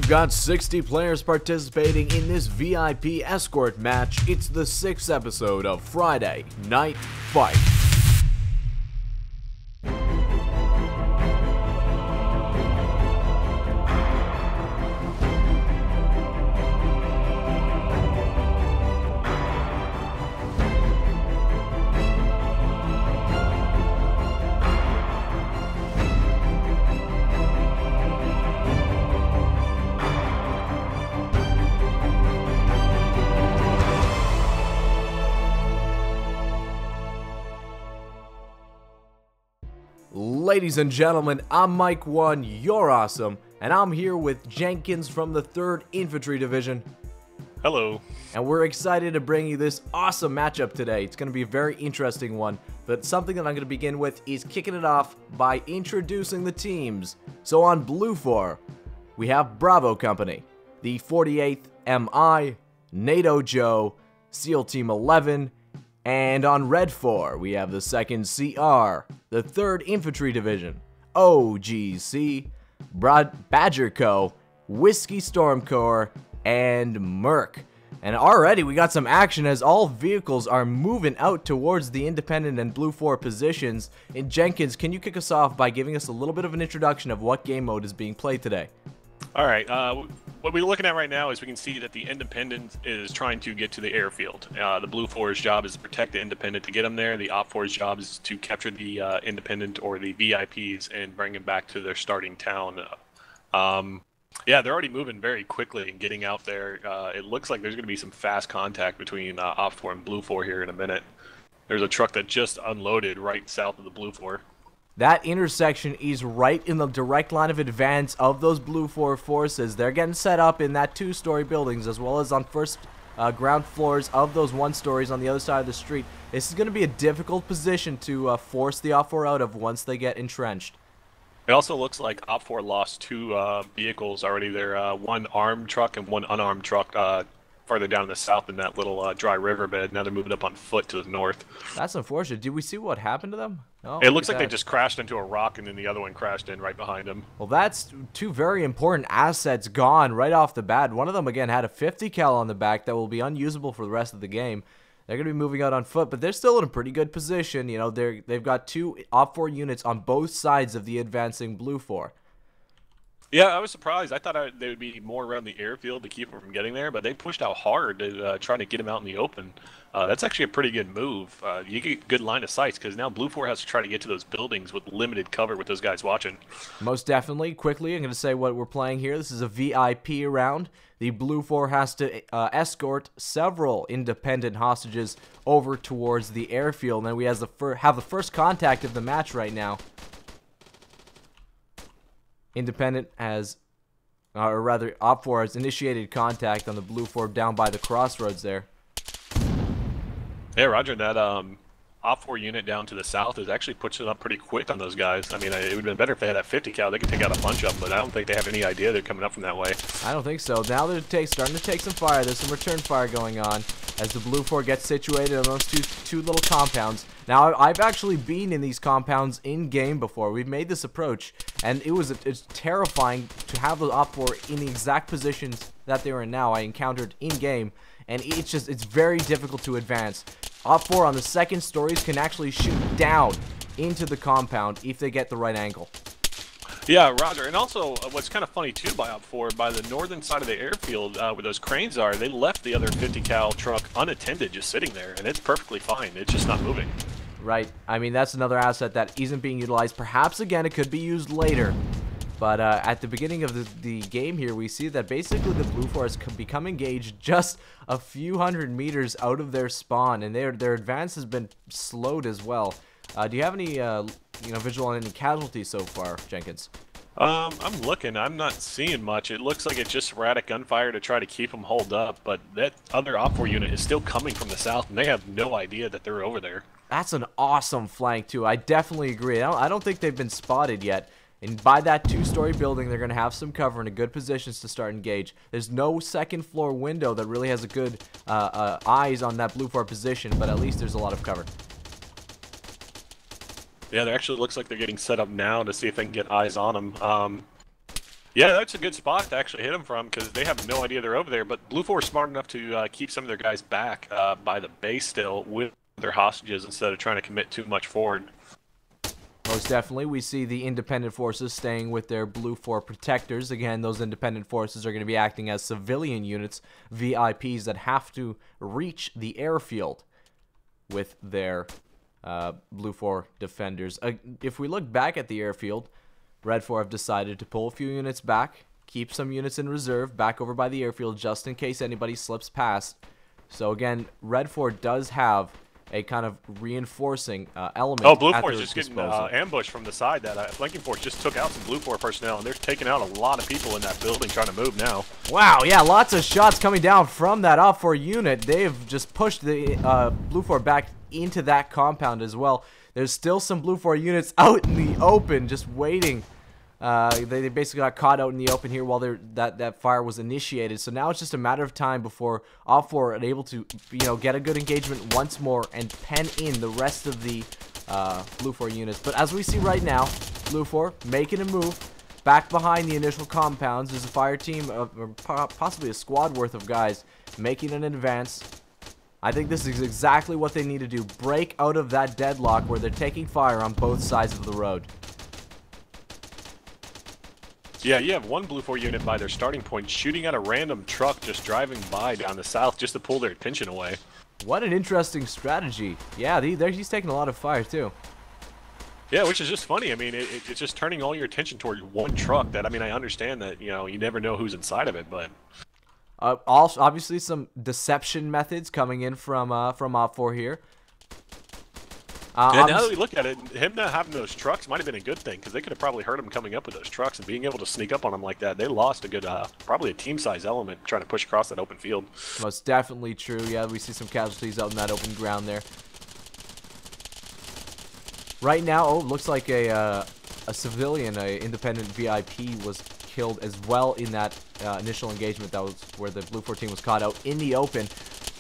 We've got 60 players participating in this VIP escort match. It's the 6th episode of Friday Night Fight. Ladies and gentlemen, I'm MicOne, you're awesome, and I'm here with Jenkins from the 3rd Infantry Division. Hello. And we're excited to bring you this awesome matchup today. It's going to be a very interesting one, but something that I'm going to begin with is kicking it off by introducing the teams. So on BLUFOR, we have Bravo Company, the 48th MI, NATO Joe, SEAL Team 11, and on Red 4, we have the 2nd CR, the 3rd Infantry Division, OGC, Badger Co., Whiskey Storm Corps, and Merc. And already we got some action as all vehicles are moving out towards the Independent and BLUFOR positions. And Jenkins, can you kick us off by giving us a little bit of an introduction of what game mode is being played today? All right. What we're looking at right now is we can see that the Independent is trying to get to the airfield. The BLUFOR's job is to protect the Independent to get them there. The OPFOR's job is to capture the Independent or the VIPs and bring them back to their starting town. Yeah, they're already moving very quickly and getting out there. It looks like there's going to be some fast contact between OPFOR and BLUFOR here in a minute. There's a truck that just unloaded right south of the BLUFOR. That intersection is right in the direct line of advance of those BLUFOR forces. They're getting set up in that 2-story buildings as well as on first ground floors of those 1-stories on the other side of the street. This is going to be a difficult position to force the OPFOR out of once they get entrenched. It also looks like OPFOR lost 2 vehicles already there. One armed truck and one unarmed truck farther down in the south in that little dry riverbed. Now they're moving up on foot to the north. That's unfortunate. Did we see what happened to them? Oh, it looks like they just crashed into a rock and then the other one crashed in right behind them. Well, that's 2 very important assets gone right off the bat. One of them, again, had a 50 cal on the back that will be unusable for the rest of the game. They're going to be moving out on foot, but they're still in a pretty good position. You know, they've got 2 OPFOR units on both sides of the advancing BLUFOR. Yeah, I was surprised. I thought they would be more around the airfield to keep them from getting there, but they pushed out hard to try to get them out in the open. That's actually a pretty good move. You get good line of sight because now BLUFOR has to try to get to those buildings with limited cover with those guys watching. Most definitely. Quickly, I'm going to say what we're playing here. This is a VIP round. The BLUFOR has to escort several independent hostages over towards the airfield, and we have the first contact of the match right now. Independent has, or rather, OPFOR has initiated contact on the BLUFOR down by the crossroads there. Yeah, roger. That OPFOR unit down to the south is actually pushing up pretty quick on those guys. I mean, it would have been better if they had that 50 cal. They could take out a bunch of them, but I don't think they have any idea they're coming up from that way. I don't think so. Now they're starting to take some fire. There's some return fire going on as the BLUFOR gets situated on those two little compounds. Now, I've actually been in these compounds in-game before. We've made this approach, and it's terrifying to have those OPFOR in the exact positions that they are in now. I encountered in-game, and it's very difficult to advance. OPFOR on the 2nd stories can actually shoot down into the compound if they get the right angle. Yeah, roger. And also, what's kind of funny too by OPFOR, by the northern side of the airfield where those cranes are, they left the other 50 cal truck unattended, just sitting there, and it's perfectly fine. It's just not moving. Right. I mean, that's another asset that isn't being utilized. Perhaps, again, it could be used later. But at the beginning of the game here, we see that basically the BLUFOR has become engaged just a few hundred meters out of their spawn, and their advance has been slowed as well. Do you have any visual on any casualties so far, Jenkins? I'm looking. I'm not seeing much. It looks like it's just sporadic gunfire to try to keep them holed up, but that other OPFOR unit is still coming from the south, and they have no idea that they're over there. That's an awesome flank, too. I definitely agree. I don't think they've been spotted yet. And by that 2-story building, they're going to have some cover and a good positions to start engage. There's no 2nd floor window that really has a good eyes on that BLUFOR position, but at least there's a lot of cover. Yeah, it actually looks like they're getting set up now to see if they can get eyes on them. Yeah, that's a good spot to actually hit them from because they have no idea they're over there. But BLUFOR is smart enough to keep some of their guys back by the base still with their hostages instead of trying to commit too much forward. Most definitely, we see the independent forces staying with their BLUFOR protectors. Again, those independent forces are going to be acting as civilian units, VIPs that have to reach the airfield with their BLUFOR defenders. If we look back at the airfield, Red 4 have decided to pull a few units back, keep some units in reserve back over by the airfield just in case anybody slips past. So again, Red 4 does have a kind of reinforcing element. Oh, BLUFOR is just getting ambushed from the side. That flanking force just took out some BLUFOR personnel, and they're taking out a lot of people in that building trying to move now. Wow, yeah, lots of shots coming down from that OPFOR unit. They've just pushed the BLUFOR back into that compound as well. There's still some BLUFOR units out in the open just waiting. They basically got caught out in the open here while that fire was initiated. So now it's just a matter of time before OPFOR are able to, get a good engagement once more and pen in the rest of the BLUFOR units. But as we see right now, BLUFOR making a move back behind the initial compounds. There's a fire team or possibly a squad worth of guys making an advance. I think this is exactly what they need to do. Break out of that deadlock where they're taking fire on both sides of the road. Yeah, you have one BLUFOR unit by their starting point shooting at a random truck just driving by down the south just to pull their attention away. What an interesting strategy. Yeah, he's taking a lot of fire too. Yeah, which is just funny. I mean, it's just turning all your attention toward one truck. That, I mean, I understand that, you never know who's inside of it, but... Also, obviously, some deception methods coming in from OPFOR here. Yeah, now that we look at it, him not having those trucks might have been a good thing, because they could have probably hurt him coming up with those trucks, and being able to sneak up on them like that, they lost a good, probably a team-size element trying to push across that open field. Most definitely true. Yeah, we see some casualties out in that open ground there. Right now, looks like a civilian, a independent VIP was killed as well in that initial engagement. That was where the BLUFOR team was caught out in the open.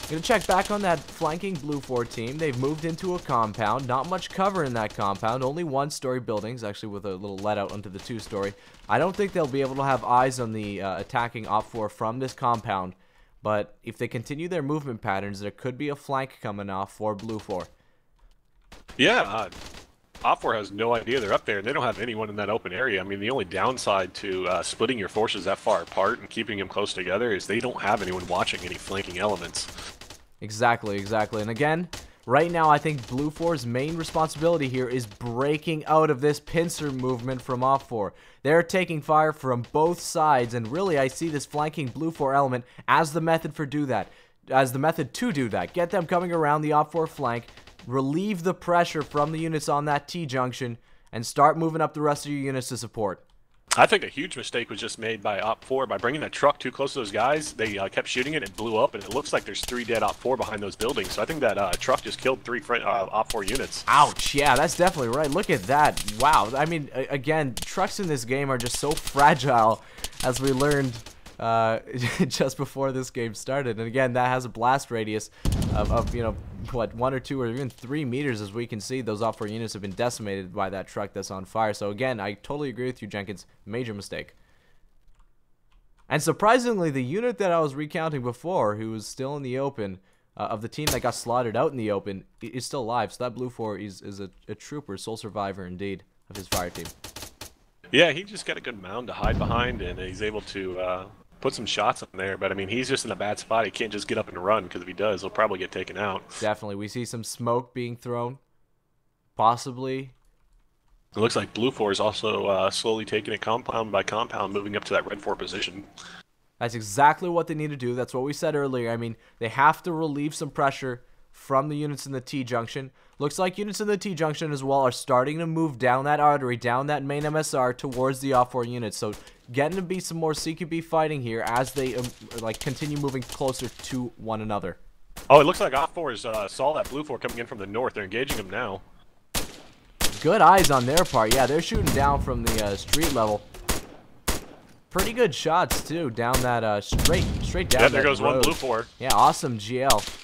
Gonna check back on that flanking BLUFOR team. They've moved into a compound. Not much cover in that compound. Only one-story buildings, actually, with a little let out onto the two-story. I don't think they'll be able to have eyes on the attacking OPFOR from this compound. But if they continue their movement patterns, there could be a flank coming off for BLUFOR. Yeah, OPFOR has no idea they're up there, and they don't have anyone in that open area. I mean, the only downside to splitting your forces that far apart and keeping them close together is they don't have anyone watching any flanking elements. Exactly. And again, right now, I think BLUFOR's main responsibility here is breaking out of this pincer movement from OPFOR. They're taking fire from both sides, and really, I see this flanking BLUFOR element as the method to do that. Get them coming around the OPFOR flank, relieve the pressure from the units on that T-junction, and start moving up the rest of your units to support. I think a huge mistake was just made by OPFOR by bringing that truck too close to those guys. They kept shooting it, it blew up, and it looks like there's 3 dead OPFOR behind those buildings. So I think that truck just killed 3 OPFOR units. Ouch, yeah, that's definitely right. Look at that. Wow. I mean, again, trucks in this game are just so fragile, as we learned just before this game started. And again, that has a blast radius of 1 or 2 or even 3 meters. As we can see, those OPFOR units have been decimated by that truck that's on fire. So again, I totally agree with you, Jenkins. Major mistake. And surprisingly, the unit that I was recounting before, who was still in the open, of the team that got slaughtered out in the open, is still alive. So that BLUFOR is a trooper, sole survivor indeed, of his fire team. Yeah, he just got a good mound to hide behind, and he's able to put some shots in there. But I mean, he's just in a bad spot. He can't just get up and run, because if he does, he'll probably get taken out. Definitely. We see some smoke being thrown. Possibly. It looks like BLUFOR is also slowly taking it compound by compound, moving up to that Red 4 position. That's exactly what they need to do. That's what we said earlier. I mean, they have to relieve some pressure from the units in the T-junction. Looks like units in the T-junction as well are starting to move down that artery, down that main MSR towards the OPFOR units. So getting to be some more CQB fighting here as they continue moving closer to one another. Oh, it looks like OPFOR saw that BLUFOR coming in from the north. They're engaging him now. Good eyes on their part. Yeah, they're shooting down from the street level. Pretty good shots too, down that straight down. Yeah, there that goes road. one BLUFOR. Yeah, awesome GL.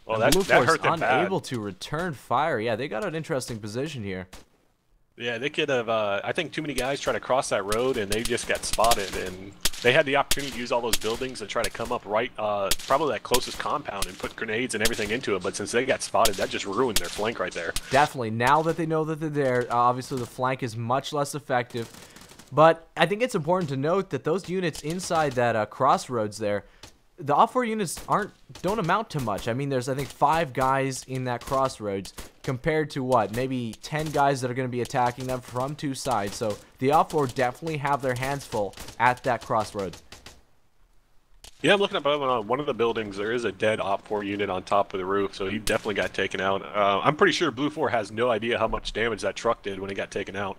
Well, that hurt them bad. Unable to return fire. Yeah, they got an interesting position here. Yeah, they could have. I think too many guys try to cross that road, and they just got spotted. And they had the opportunity to use all those buildings and try to come up right, probably that closest compound, and put grenades and everything into it. But since they got spotted, that just ruined their flank right there. Definitely. Now that they know that they're there, obviously the flank is much less effective. But I think it's important to note that those units inside that crossroads there, the OPFOR units don't amount to much. I mean, there's, I think, 5 guys in that crossroads compared to, what, maybe 10 guys that are going to be attacking them from 2 sides. So the OPFOR definitely have their hands full at that crossroads. Yeah, I'm looking up on one of the buildings. There is a dead OPFOR unit on top of the roof, so he definitely got taken out. I'm pretty sure BLUFOR has no idea how much damage that truck did when it got taken out.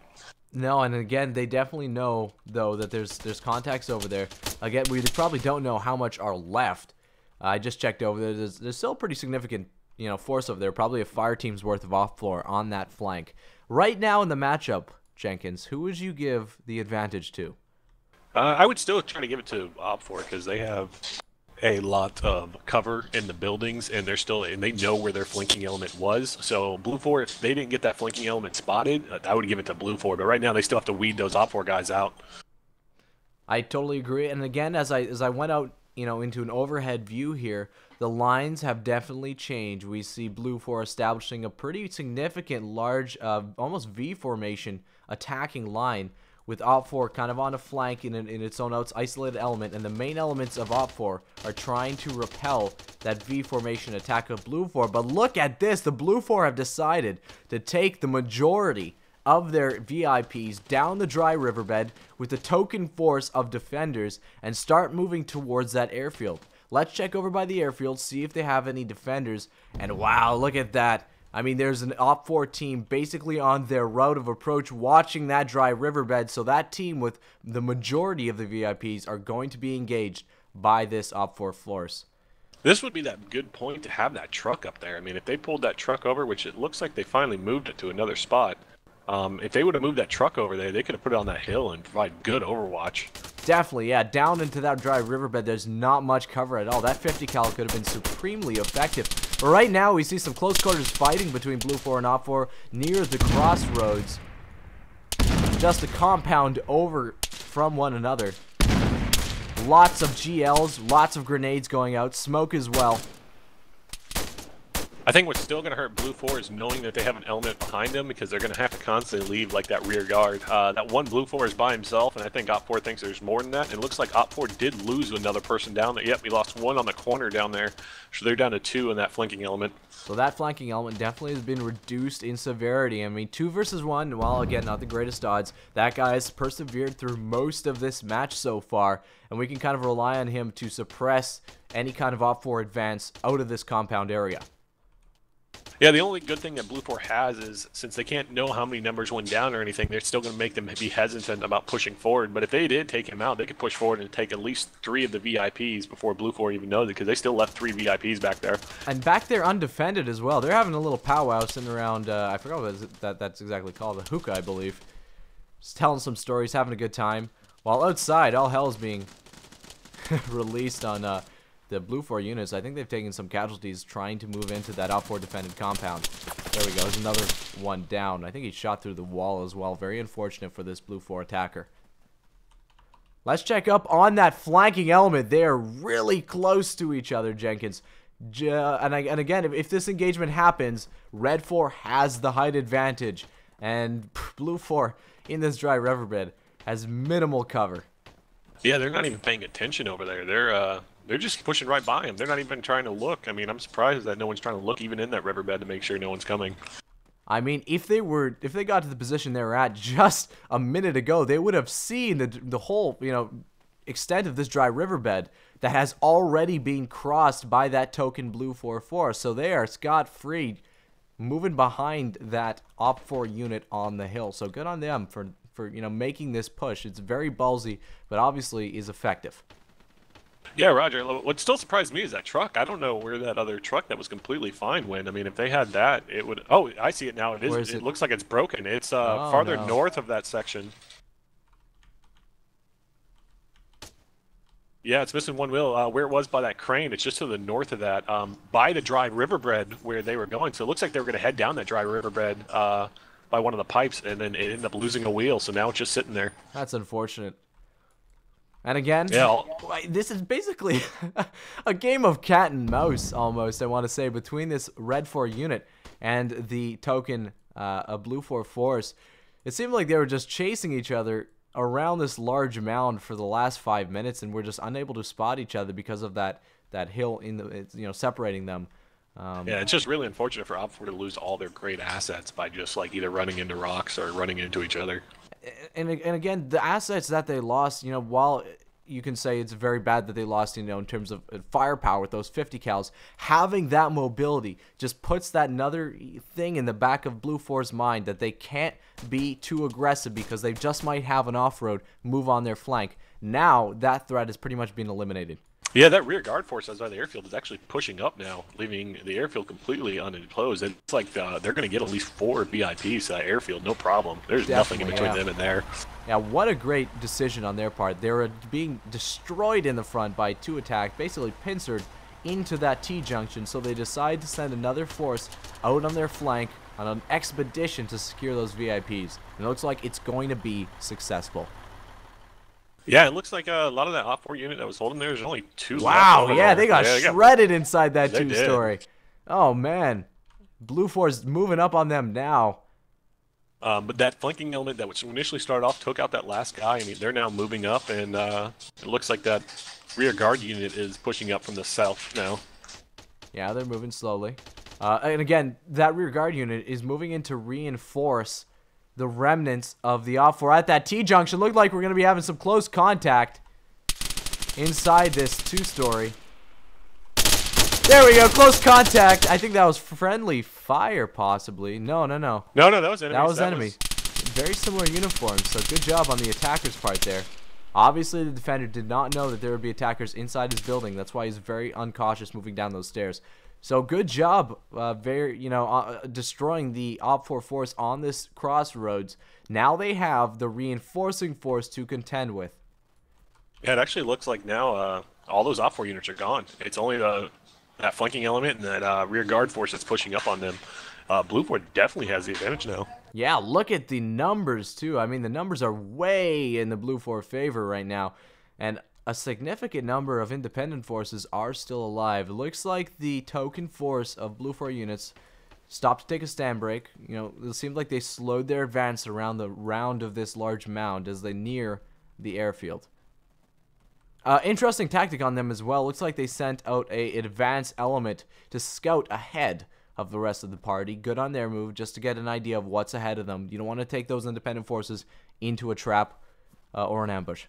No, and again, they definitely know, though, that there's contacts over there. Again, we probably don't know how much are left. I just checked over there. There's still a pretty significant, force over there. Probably a fire team's worth of OPFOR on that flank. Right now in the matchup, Jenkins, who would you give the advantage to? I would still try to give it to OPFOR because they have a lot of cover in the buildings, and they know where their flanking element was. So BLUFOR, if they didn't get that flanking element spotted, I would give it to BLUFOR. But right now, they still have to weed those OPFOR guys out. I totally agree. And again, as I went out, into an overhead view here, the lines have definitely changed. We see BLUFOR establishing a pretty significant, large, almost V formation attacking line, with OPFOR kind of on a flank in its own isolated element, and the main elements of OPFOR are trying to repel that V formation attack of BLUFOR. But look at this, the BLUFOR have decided to take the majority of their VIPs down the dry riverbed with the token force of defenders and start moving towards that airfield. Let's check over by the airfield, see if they have any defenders, and wow, look at that. I mean, there's an OPFOR team basically on their route of approach watching that dry riverbed, so that team with the majority of the VIPs are going to be engaged by this OPFOR force. This would be that good point to have that truck up there. I mean, if they pulled that truck over, which it looks like they finally moved it to another spot, if they would have moved that truck over there, they could have put it on that hill and provide good overwatch. Definitely, yeah. Down into that dry riverbed, there's not much cover at all. That 50 cal could have been supremely effective. But right now, we see some close quarters fighting between BLUFOR and OPFOR near the crossroads. Just a compound over from one another. Lots of GLs, lots of grenades going out, smoke as well. I think what's still going to hurt BLUFOR is knowing that they have an element behind them, because they're going to have to constantly leave like that rear guard. That one BLUFOR is by himself, and I think OPFOR thinks there's more than that. And it looks like OPFOR did lose another person down there. Yep, we lost one on the corner down there, so they're down to 2 in that flanking element. So that flanking element definitely has been reduced in severity. I mean, 2 versus 1, well, again, not the greatest odds. That guy has persevered through most of this match so far, and we can kind of rely on him to suppress any kind of OPFOR advance out of this compound area. Yeah, the only good thing that BLUFOR has is, since they can't know how many numbers went down or anything, they're still going to make them be hesitant about pushing forward. But if they did take him out, they could push forward and take at least 3 of the VIPs before BLUFOR even knows it, because they still left 3 VIPs back there. And back there undefended as well. They're having a little powwow sitting around, I forgot what that's exactly called, the hookah, I believe. Just telling some stories, having a good time. While outside, all hell is being released on the BLUFOR units. I think they've taken some casualties trying to move into that OPFOR defended compound. There we go. There's another one down. I think he shot through the wall as well. Very unfortunate for this BLUFOR attacker. Let's check up on that flanking element. They are really close to each other, Jenkins. And again, if this engagement happens, Red 4 has the height advantage. And BLUFOR in this dry riverbed has minimal cover. Yeah, they're not even paying attention over there. They're just pushing right by him. They're not even trying to look. I mean, I'm surprised that no one's trying to look even in that riverbed to make sure no one's coming. I mean, if they got to the position they were at just a minute ago, they would have seen the whole, extent of this dry riverbed that has already been crossed by that token BLUFOR force. So they are scot-free moving behind that OPFOR unit on the hill. So good on them for making this push. It's very ballsy, but obviously is effective. Yeah, Roger. What still surprised me is that truck. I don't know where that other truck that was completely fine went. I mean, if they had that, it would... Oh, I see it now. It is. It looks like it's broken. It's farther north of that section. Yeah, it's missing one wheel. Where it was by that crane, it's just to the north of that, by the dry riverbed where they were going. So it looks like they were going to head down that dry riverbed by by one of the pipes, and then it ended up losing a wheel, so now it's just sitting there. That's unfortunate. And again, Yeah, this is basically a game of cat and mouse, almost, I want to say, between this Red 4 unit and the token BLUFOR force. It seemed like they were just chasing each other around this large mound for the last 5 minutes, and we're just unable to spot each other because of that hill in the separating them. Yeah, it's just really unfortunate for OPFOR to lose all their great assets by just like either running into rocks or running into each other. And again, the assets that they lost, while you can say it's very bad that they lost, in terms of firepower with those 50 cals, having that mobility just puts that another thing in the back of BLUFOR's mind that they can't be too aggressive because they just might have an off-road move on their flank. Now that threat has pretty much been eliminated. Yeah, that rear guard force outside the airfield is actually pushing up now, leaving the airfield completely unenclosed. And it's like they're going to get at least 4 VIPs to that airfield, no problem. There's nothing in between them and there. Yeah, what a great decision on their part. They were being destroyed in the front by 2 attacks, basically pincered into that T-junction, so they decide to send another force out on their flank on an expedition to secure those VIPs. And it looks like it's going to be successful. Yeah, it looks like a lot of that OPFOR unit that was holding there, there's only 2 Wow, left. yeah, they got shredded inside that 2-story. Oh, man. BLUFOR's moving up on them now. But that flanking element that was initially started off took out that last guy. I mean, they're now moving up, and it looks like that rear guard unit is pushing up from the south now. Yeah, they're moving slowly. And again, that rear guard unit is moving in to reinforce the remnants of the OPFOR at that T-junction. Looked like we're going to be having some close contact inside this 2-story. There we go, close contact. I think that was friendly fire, possibly. No. No, that was enemy. That was enemy. Very similar uniforms, so good job on the attacker's part there. Obviously, the defender did not know that there would be attackers inside his building. That's why he's very uncautious moving down those stairs. So good job, destroying the OPFOR force on this crossroads. Now they have the reinforcing force to contend with. Yeah, it actually looks like now all those OPFOR units are gone. It's only that flanking element and that rear guard force that's pushing up on them. BLUFOR definitely has the advantage now. Yeah, look at the numbers too. I mean, the numbers are way in the BLUFOR favor right now, and a significant number of independent forces are still alive. It looks like the token force of BLUFOR units stopped to take a stand break. It seemed like they slowed their advance around the round of this large mound as they near the airfield. Interesting tactic on them as well. Looks like they sent out an advance element to scout ahead of the rest of the party. Good on their move, just to get an idea of what's ahead of them. You don't want to take those independent forces into a trap or an ambush.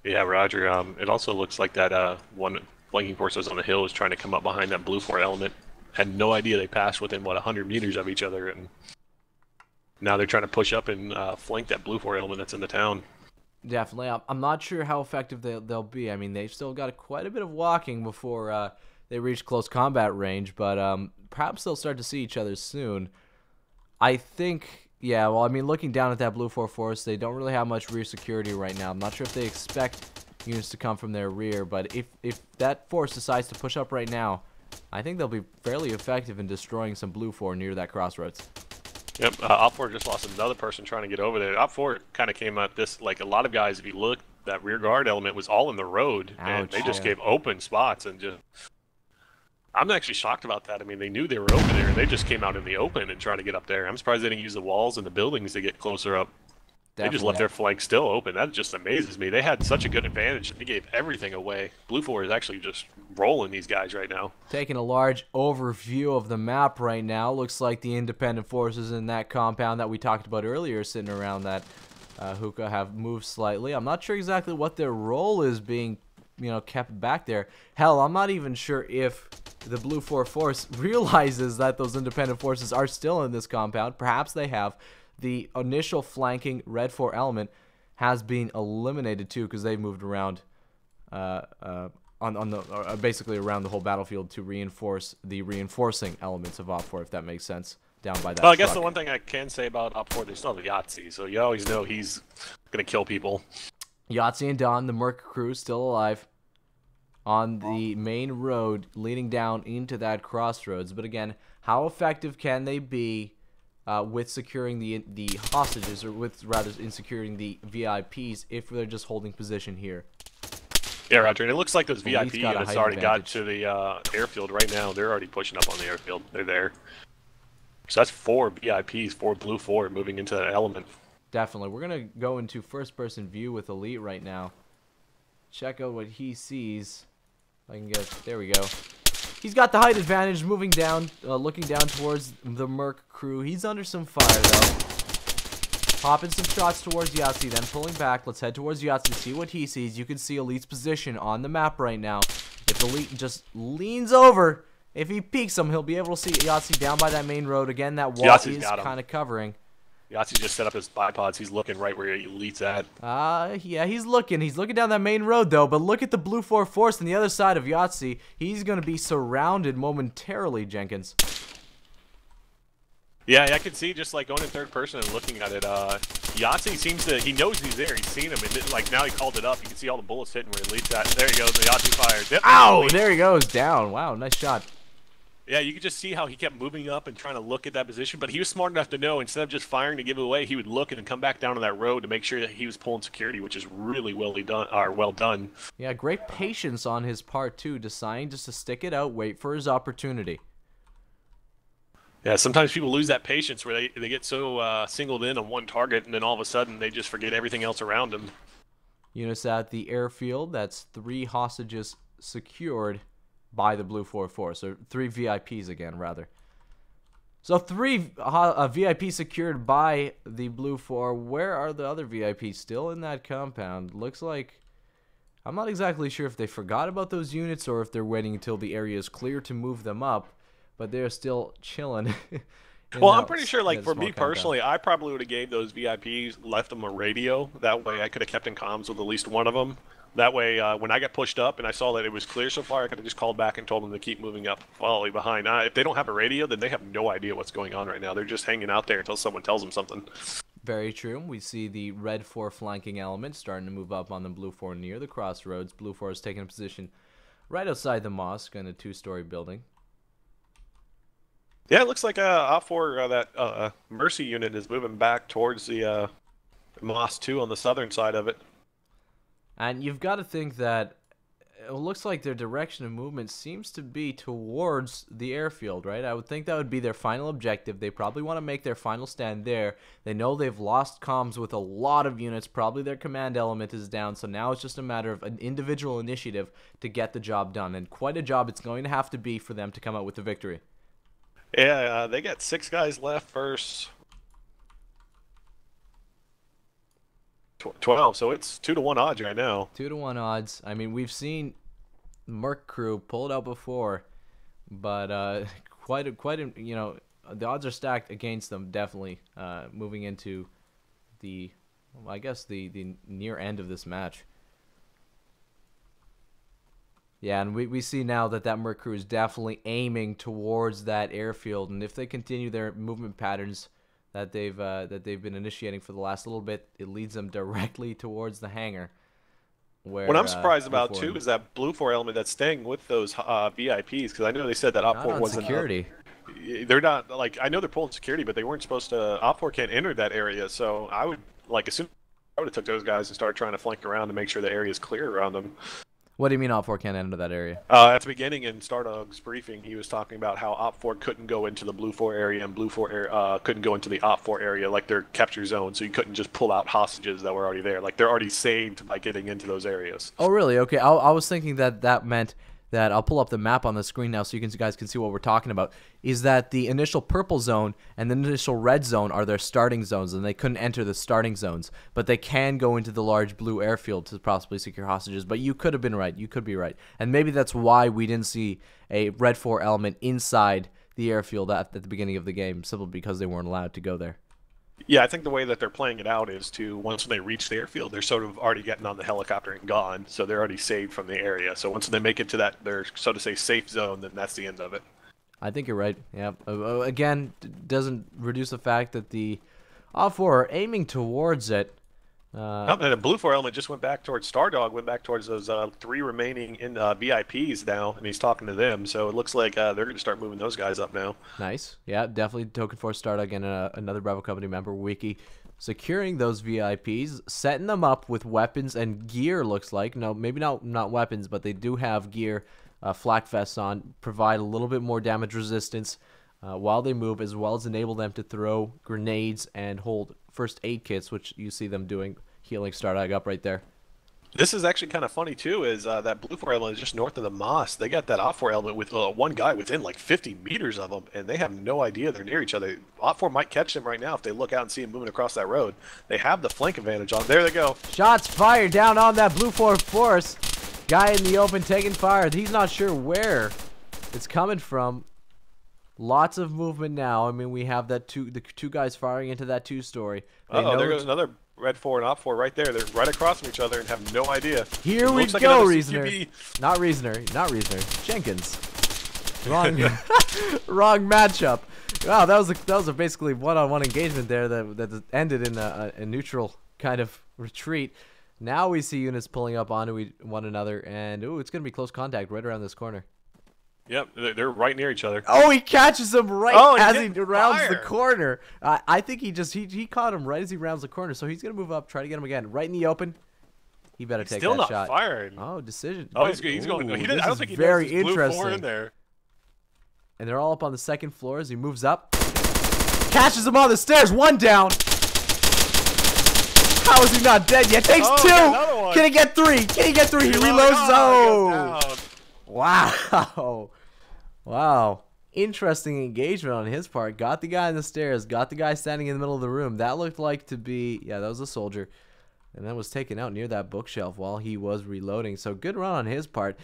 Yeah, Roger. It also looks like that one flanking force that's on the hill is trying to come up behind that BLUFOR element. Had no idea they passed within, 100 meters of each other, and now they're trying to push up and flank that BLUFOR element that's in the town. Definitely. I'm not sure how effective they'll be. I mean, they've still got quite a bit of walking before they reach close combat range, but perhaps they'll start to see each other soon. I think... Yeah, well, I mean, looking down at that BLUFOR force, they don't really have much rear security right now. I'm not sure if they expect units to come from their rear, but if that force decides to push up right now, I think they'll be fairly effective in destroying some BLUFOR near that crossroads. Yep, OPFOR just lost another person trying to get over there. OPFOR kind of came at this, like a lot of guys, if you look, that rear guard element was all in the road, and they just gave open spots and just... I'm actually shocked about that. I mean, they knew they were open there, and they just came out in the open and tried to get up there. I'm surprised they didn't use the walls and the buildings to get closer up. Definitely. They just left their flank still open. That just amazes me. They had such a good advantage. They gave everything away. BLUFOR is actually just rolling these guys right now. Taking a large overview of the map right now. Looks like the independent forces in that compound that we talked about earlier sitting around that hookah have moved slightly. I'm not sure exactly what their role is being kept back there. Hell, I'm not even sure if the BLUFOR force realizes that those independent forces are still in this compound. Perhaps they have. The initial flanking Red 4 element has been eliminated too, because they moved around basically around the whole battlefield to reinforce the reinforcing elements of OPFOR, if that makes sense. Down by that. Well, I guess the one thing I can say about OPFOR, they still have Yahtzee, so you always know he's gonna kill people. Yahtzee and Don, the Merc crew, still alive on the main road leading down into that crossroads. But again, how effective can they be with securing the hostages, or with rather in securing the VIPs if they're just holding position here. Yeah, Roger. And it looks like those Well, VIP units already got to the airfield right now. They're already pushing up on the airfield. They're there. So that's 4 VIPs, 4 BLUFOR moving into that element. Definitely. We're going to go into first-person view with Elite right now. Check out what he sees. I can get... There we go. He's got the height advantage, moving down, looking down towards the Merc crew. He's under some fire, though. Popping some shots towards Yahtzee, then pulling back. Let's head towards Yahtzee, see what he sees. You can see Elite's position on the map right now. If Elite just leans over, if he peeks him, he'll be able to see Yahtzee down by that main road. Again, that wall is kind of covering. Yahtzee just set up his bipods. He's looking right where Elite's at. Yeah, he's looking. He's looking down that main road, though. But look at the BLUFOR force on the other side of Yahtzee. He's going to be surrounded momentarily, Jenkins. Yeah, I can see just like going in third person and looking at it. Yahtzee seems to, he knows he's there. He's seen him. And like now he called it up. You can see all the bullets hitting where Elite's at. There he goes. The Yahtzee fires. Yep, ow! There he goes. Down. Wow, nice shot. Yeah, you could just see how he kept moving up and trying to look at that position, but he was smart enough to know instead of just firing to give it away, he would look and then come back down to that road to make sure that he was pulling security, which is really well done. Yeah, great patience on his part too, deciding just to stick it out, wait for his opportunity. Yeah, sometimes people lose that patience where they get so singled in on one target and then all of a sudden they just forget everything else around them. Units at the airfield, that's 3 hostages secured by the BLUFOR force, or 3 VIPs again, rather. So 3 VIPs secured by the BLUFOR. Where are the other VIPs? Still in that compound. Looks like... I'm not exactly sure if they forgot about those units or if they're waiting until the area is clear to move them up, but they're still chilling. Well, I'm pretty sure, like, for me personally, I probably would have gave those VIPs, left them a radio. That way I could have kept in comms with at least one of them. That way, when I got pushed up and I saw that it was clear so far, I could have just called back and told them to keep moving up, following behind. If they don't have a radio, then they have no idea what's going on right now. They're just hanging out there until someone tells them something. Very true. We see the red 4 flanking element starting to move up on the BLUFOR near the crossroads. BLUFOR is taking a position right outside the mosque in a 2-story building. Yeah, it looks like OPFOR, that Mercy unit is moving back towards the mosque too on the southern side of it. And you've got to think that it looks like their direction of movement seems to be towards the airfield, right? I would think that would be their final objective. They probably want to make their final stand there. They know they've lost comms with a lot of units. Probably their command element is down, so now it's just a matter of an individual initiative to get the job done. And quite a job it's going to have to be for them to come out with the victory. Yeah, they got 6 guys left versus 12, so it's 2-to-1 odds right now. 2-to-1 odds. I mean, we've seen Merc crew pull it out before, but quite a, you know, the odds are stacked against them, definitely, moving into the, well, I guess the near end of this match. Yeah, and we see now that Merc crew is definitely aiming towards that airfield, and if they continue their movement patterns that they've been initiating for the last little bit, it leads them directly towards the hangar. Where, what I'm surprised about too is that BLUFOR element that's staying with those VIPs, because I know they said that OPFOR wasn't security. They're not, like, I know they're pulling security, but they weren't supposed to. OPFOR can't enter that area, so I would, like, as soon I would have took those guys and started trying to flank around to make sure the area is clear around them. What do you mean OPFOR can't enter that area? At the beginning in Stardog's briefing, he was talking about how OPFOR couldn't go into the BLUFOR area and BLUFOR couldn't go into the OPFOR area, like their capture zone, so you couldn't just pull out hostages that were already there. Like, they're already saved by getting into those areas. Oh, really? Okay, I was thinking that meant that, I'll pull up the map on the screen now so you guys can see what we're talking about, is that the initial purple zone and the initial red zone are their starting zones, and they couldn't enter the starting zones, but they can go into the large blue airfield to possibly secure hostages. But you could have been right. You could be right. And maybe that's why we didn't see a red 4 element inside the airfield at the beginning of the game, simply because they weren't allowed to go there. Yeah, I think the way that they're playing it out is to, once they reach the airfield, they're sort of already getting on the helicopter and gone, so they're already saved from the area. So once they make it to that, their, so to say, safe zone, then that's the end of it. I think you're right. Yeah. Again, doesn't reduce the fact that the OPFOR are aiming towards it. And the BLUFOR element just went back towards Stardog, went back towards those 3 remaining in VIPs now, and he's talking to them. So it looks like they're going to start moving those guys up now. Nice. Yeah, definitely Token Force Stardog and another Bravo Company member, Wiki, securing those VIPs, setting them up with weapons and gear, looks like. No, maybe not weapons, but they do have gear, flak vests on, provide a little bit more damage resistance while they move, as well as enable them to throw grenades and hold first aid kits, which you see them doing, healing Stardog up right there. This is actually kind of funny too, is that BLUFOR element is just north of the Moss. They got that OPFOR element with one guy within like 50 meters of them, and they have no idea they're near each other. OPFOR might catch them right now if they look out and see him moving across that road. They have the flank advantage on. There they go. Shots fired down on that BLUFOR force. Guy in the open taking fire. He's not sure where it's coming from. Lots of movement now. I mean, we have the two guys firing into that 2-story. Uh-oh, there goes another Red 4 and OPFOR right there. They're right across from each other and have no idea. Here we go, Reasoner. Not Reasoner. Jenkins. Wrong, wrong matchup. Wow, that was a basically one-on-one engagement there that ended in a neutral kind of retreat. Now we see units pulling up onto one another, and ooh, it's gonna be close contact right around this corner. Yep, they're right near each other. Oh, he catches him right as he rounds the corner. I think he caught him right as he rounds the corner, so he's going to move up, try to get him again. Right in the open. He better take that shot. Still not firing. Oh, decision. Oh, he's going. I don't think he very knows interesting. BLUFOR in there. And they're all up on the 2nd floor as he moves up. Catches him on the stairs. 1 down. How is he not dead yet? Takes 2. Can he get 3? Can he get 3? He reloads. Oh. Wow. Wow. Interesting engagement on his part. Got the guy on the stairs. Got the guy standing in the middle of the room. That looked like to be, yeah, that was a soldier. And that was taken out near that bookshelf while he was reloading. So good run on his part.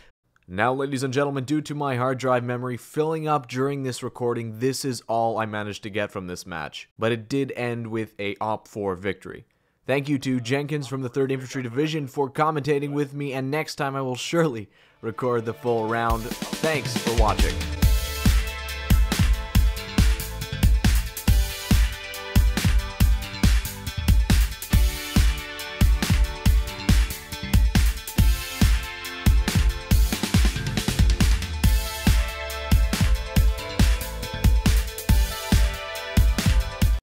Now, ladies and gentlemen, due to my hard drive memory filling up during this recording, this is all I managed to get from this match. But it did end with a OPFOR victory. Thank you to Jenkins from the 3rd Infantry Division for commentating with me, and next time I will surely record the full round. Thanks for watching.